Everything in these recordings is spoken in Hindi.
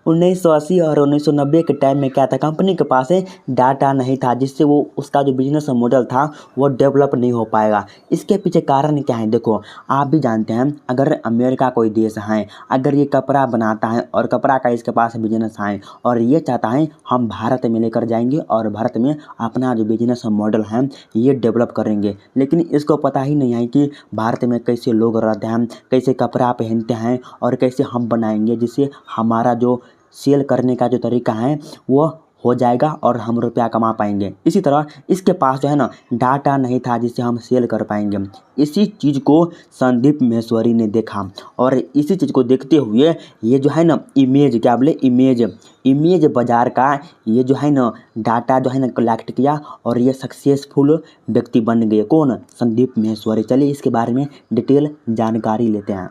1980 और 1990 के टाइम में क्या था, कंपनी के पास डाटा नहीं था, जिससे वो उसका जो बिजनेस मॉडल था वो डेवलप नहीं हो पाएगा। इसके पीछे कारण क्या है, देखो आप भी जानते हैं, अगर अमेरिका कोई देश है, अगर ये कपड़ा बनाता है और कपड़ा का इसके पास बिजनेस है और ये चाहता है हम भारत में लेकर जाएंगे और भारत में अपना जो बिजनेस मॉडल है ये डेवलप करेंगे, लेकिन इसको पता ही नहीं है कि भारत में कैसे लोग रहते हैं, कैसे कपड़ा पहनते हैं और कैसे हम बनाएंगे जिससे हमारा जो सेल करने का जो तरीका है वो हो जाएगा और हम रुपया कमा पाएंगे। इसी तरह इसके पास जो है ना डाटा नहीं था जिससे हम सेल कर पाएंगे। इसी चीज़ को संदीप माहेश्वरी ने देखा और इसी चीज़ को देखते हुए ये जो है ना इमेज क्या बोले इमेज बाज़ार का ये जो है ना डाटा जो है ना कलेक्ट किया और ये सक्सेसफुल व्यक्ति बन गए। कौन? संदीप माहेश्वरी। चलिए इसके बारे में डिटेल जानकारी लेते हैं।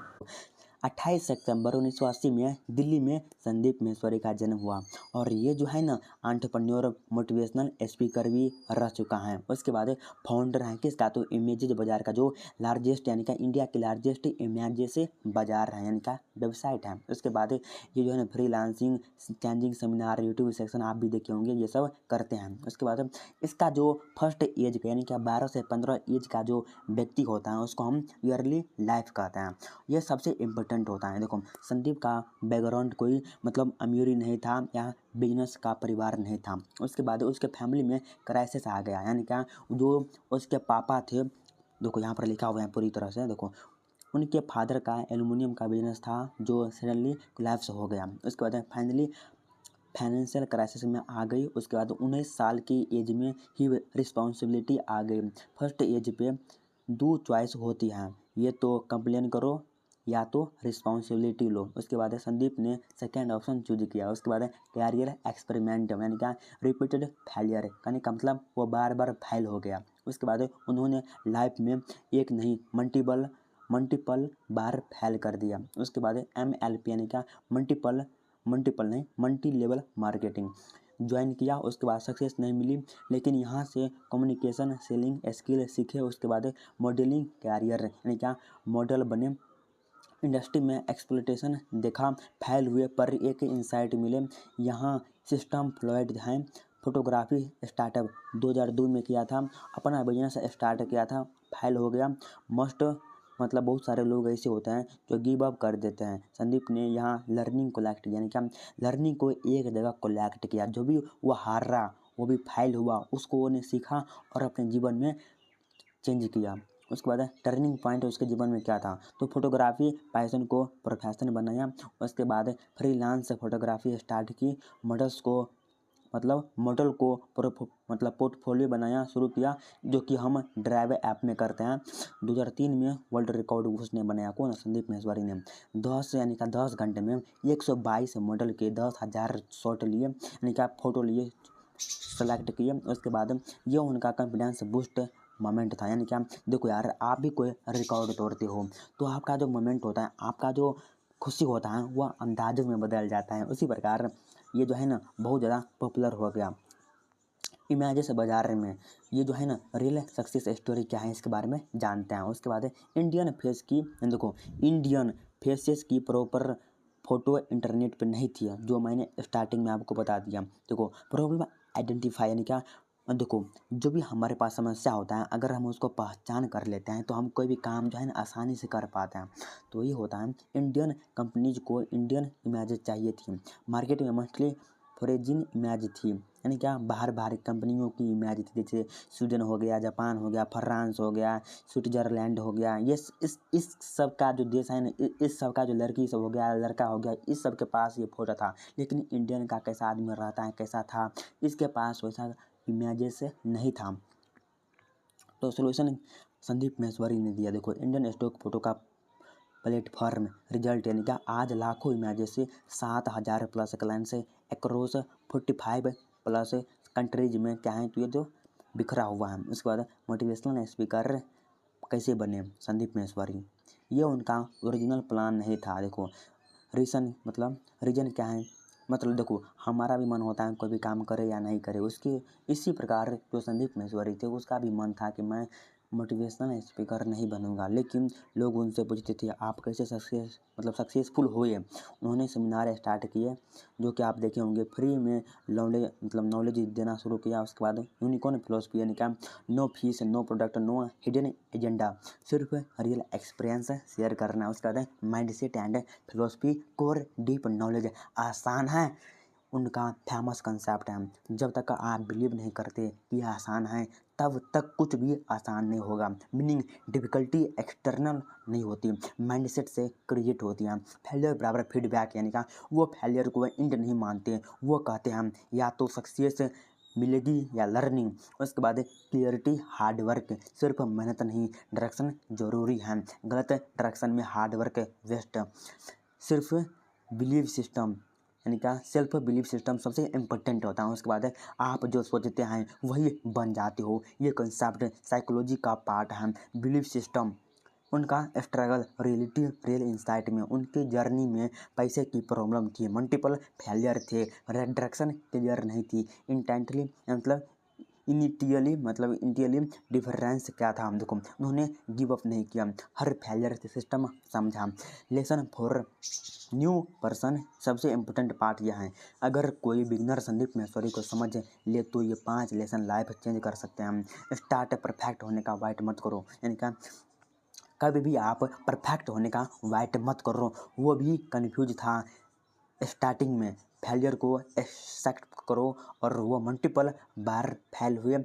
28 सितंबर 1980 में दिल्ली में संदीप माहेश्वरी का जन्म हुआ और ये जो है ना एंटरप्रेन्योर मोटिवेशनल स्पीकर भी रह चुका है। उसके बाद फाउंडर है किसका, तो इमेजेस बाज़ार का जो लार्जेस्ट यानी कि इंडिया के लार्जेस्ट इमेजेस बाज़ार है यानी का वेबसाइट है। उसके बाद ये जो है ना freelancing, changing seminar, YouTube section आप भी देखे होंगे, ये सब करते हैं। उसके बाद इसका जो फर्स्ट एज का यानी कि 12 से 15 एज का जो व्यक्ति होता है उसको हम ईयरली लाइफ कहते हैं। यह सबसे इम्पोर्टेंट होता है। देखो संदीप का बैकग्राउंड कोई मतलब अमीरी नहीं था या बिजनेस का परिवार नहीं था। उसके बाद उसके फैमिली में क्राइसिस आ गया, यानी क्या जो उसके पापा थे, देखो यहाँ पर लिखा हुआ है पूरी तरह से, देखो उनके फादर का एल्युमिनियम का बिजनेस था जो सडनली कोलैप्स हो गया। उसके बाद फाइनली फाइनेंशियल क्राइसिस में आ गई। उसके बाद 19 साल की एज में ही रिस्पॉन्सिबिलिटी आ गई। फर्स्ट एज पे दो चॉइस होती हैं, ये तो कंप्लेन करो या तो रिस्पॉन्सिबिलिटी लो। उसके बाद संदीप ने सेकेंड ऑप्शन चूज किया। उसके बाद कैरियर एक्सपेरिमेंट यानी क्या रिपीटेड फेलियर यानी का मतलब वो बार बार फेल हो गया। उसके बाद उन्होंने लाइफ में एक नहीं मल्टीपल बार फेल कर दिया। उसके बाद MLP यानी क्या मल्टी लेवल मार्केटिंग ज्वाइन किया। उसके बाद सक्सेस नहीं मिली, लेकिन यहाँ से कम्युनिकेशन सेलिंग स्किल सीखे। उसके बाद मॉडलिंग कैरियर यानी क्या मॉडल बने। इंडस्ट्री में एक्सप्लोटेशन देखा, फेल हुए पर एक इंसाइट मिले, यहाँ सिस्टम फ्लॉइड हैं। फोटोग्राफी स्टार्टअप 2002 में किया था, अपना बिजनेस स्टार्ट किया था, फेल हो गया। मतलब बहुत सारे लोग ऐसे होते हैं जो गिव अप कर देते हैं। संदीप ने यहाँ लर्निंग कलेक्ट यानी क्या लर्निंग को एक जगह कलेक्ट किया, जो भी वो हार रहा वो भी फेल हुआ उसको वो ने सीखा और अपने जीवन में चेंज किया। उसके बाद टर्निंग पॉइंट उसके जीवन में क्या था, तो फोटोग्राफी पैशन को प्रोफेशन बनाया। उसके बाद फ्रीलांस फोटोग्राफी स्टार्ट की, मॉडल को पोर्टफोलियो बनाया शुरू किया, जो कि हम ड्राइव ऐप में करते हैं। 2003 में वर्ल्ड रिकॉर्ड उसने बनाया, कौन? संदीप माहेश्वरी ने। 10 घंटे में 122 मॉडल के 10,000 शॉट लिए यानी कि फोटो लिए सेलेक्ट किए। उसके बाद ये उनका कॉन्फिडेंस बूस्ट मोमेंट था। यानी क्या देखो यार, आप भी कोई रिकॉर्ड तोड़ते हो तो आपका जो मोमेंट होता है, आपका जो खुशी होता है वह अंदाजों में बदल जाता है। उसी प्रकार ये जो है ना बहुत ज़्यादा पॉपुलर हो गया इमेजेस बाजार में। ये जो है ना रियल सक्सेस स्टोरी क्या है इसके बारे में जानते हैं। उसके बाद इंडियन फेसेस की प्रॉपर फोटो इंटरनेट पे नहीं थी, जो मैंने स्टार्टिंग में आपको बता दिया। देखो प्रॉब्लम आइडेंटिफाई यानी क्या, देखो जो भी हमारे पास समस्या होता है अगर हम उसको पहचान कर लेते हैं तो हम कोई भी काम जो है ना आसानी से कर पाते हैं। तो ये होता है इंडियन कंपनीज को इंडियन इमेजेस चाहिए थी। मार्केट में मोस्टली फॉरेजिन इमेज थी, यानी क्या बाहर कंपनियों की इमेज थी, जैसे स्वीडन हो गया, जापान हो गया, फ्रांस हो गया, स्विट्जरलैंड हो गया। ये इस सब का जो देश है ना, इस सब का जो लड़की सब हो गया, लड़का हो गया, इस सब के पास ये फोटो था। लेकिन इंडियन का कैसा आदमी रहता है, कैसा था, इसके पास वैसा इमेजेस नहीं था। तो सोल्यूशन संदीप माहेश्वरी ने दिया। देखो इंडियन स्टॉक फोटो का प्लेटफॉर्म रिजल्ट यानी क्या आज लाखों इमेजेस से 7,000 plus clients across 45 plus countries में क्या है, तो ये तो बिखरा हुआ है। उसके बाद मोटिवेशनल स्पीकर कैसे बने संदीप माहेश्वरी, ये उनका ओरिजिनल प्लान नहीं था। देखो रीजन क्या है, मतलब देखो हमारा भी मन होता है कोई भी काम करे या नहीं करे, उसके इसी प्रकार जो संदीप माहेश्वरी थे उसका भी मन था कि मैं मोटिवेशनल स्पीकर नहीं बनूंगा, लेकिन लोग उनसे पूछते थे आप कैसे सक्सेसफुल हुए। उन्होंने सेमिनार स्टार्ट किए जो कि आप देखे होंगे, फ्री में नॉलेज देना शुरू किया। उसके बाद यूनिकॉर्न फिलॉसफी यानी क्या, no fees, no product, no hidden agenda, सिर्फ रियल एक्सपीरियंस शेयर करना। उसके बाद mindset and philosophy core deep knowledge आसान है उनका फेमस कंसेप्ट है। जब तक आप बिलीव नहीं करते कि यह आसान है तब तक कुछ भी आसान नहीं होगा। मीनिंग डिफ़िकल्टी एक्सटर्नल नहीं होती, माइंडसेट से क्रिएट होती है। फेलियर बराबर फीडबैक यानी क्या, वो फेलियर को इंड नहीं मानते, वो कहते हैं या तो सक्सेस मिलेगी या लर्निंग। उसके बाद क्लियरिटी हार्ड वर्क, सिर्फ मेहनत नहीं डायरेक्शन ज़रूरी है, गलत डायरेक्शन में हार्ड वर्क वेस्ट। सिर्फ बिलीव सिस्टम यानी क्या, सेल्फ बिलीफ सिस्टम सबसे इम्पोर्टेंट होता है। उसके बाद आप जो सोचते हैं वही बन जाते हो, ये कंसेप्ट साइकोलॉजी का पार्ट है। बिलीफ सिस्टम उनका स्ट्रगल रियलिटी रियल इंसाइट में, उनकी जर्नी में पैसे की प्रॉब्लम थी, मल्टीपल फेलियर थे, डायरेक्शन क्लियर नहीं थी, इंटेंटली इनिटियली डिफरेंस क्या था देखो, उन्होंने गिव अप नहीं किया, हर फेलियर से सिस्टम समझा। लेसन फॉर न्यू पर्सन सबसे इम्पोर्टेंट पार्ट यह है, अगर कोई बिगनर संदीप महेश्वरी को समझ ले तो ये 5 लेसन लाइफ चेंज कर सकते हैं। स्टार्ट परफेक्ट होने का वाइट मत करो, यानी क्या कभी भी आप परफेक्ट होने का वाइट मत करो। वो भी कन्फ्यूज था स्टार्टिंग में, फेलियर को एक्सेप्ट करो और वो मल्टीपल बार फेल हुए।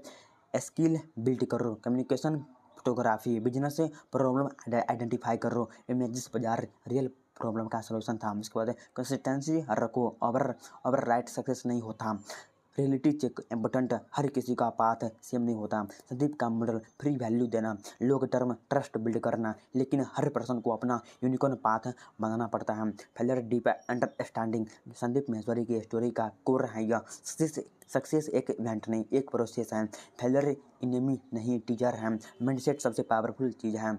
स्किल बिल्ड करो, communication, photography, business problem identify करो, इमेजेस बाजार रियल प्रॉब्लम का सलूशन था। उसके बाद कंसिस्टेंसी रखो, ओवर राइट सक्सेस नहीं होता। रियलिटी चेक इम्पोर्टेंट, हर किसी का पाथ सेम नहीं होता। संदीप का मॉडल फ्री वैल्यू देना, लॉन्ग टर्म ट्रस्ट बिल्ड करना, लेकिन हर पर्सन को अपना यूनिकॉर्न पाथ बनाना पड़ता है। Failure deep understanding, Sandeep Maheshwari की स्टोरी का कोर है यह। सक्सेस एक इवेंट नहीं, एक प्रोसेस है। फेलियर इनेमी नहीं टीचर है, माइंडसेट सबसे पावरफुल चीज़ है।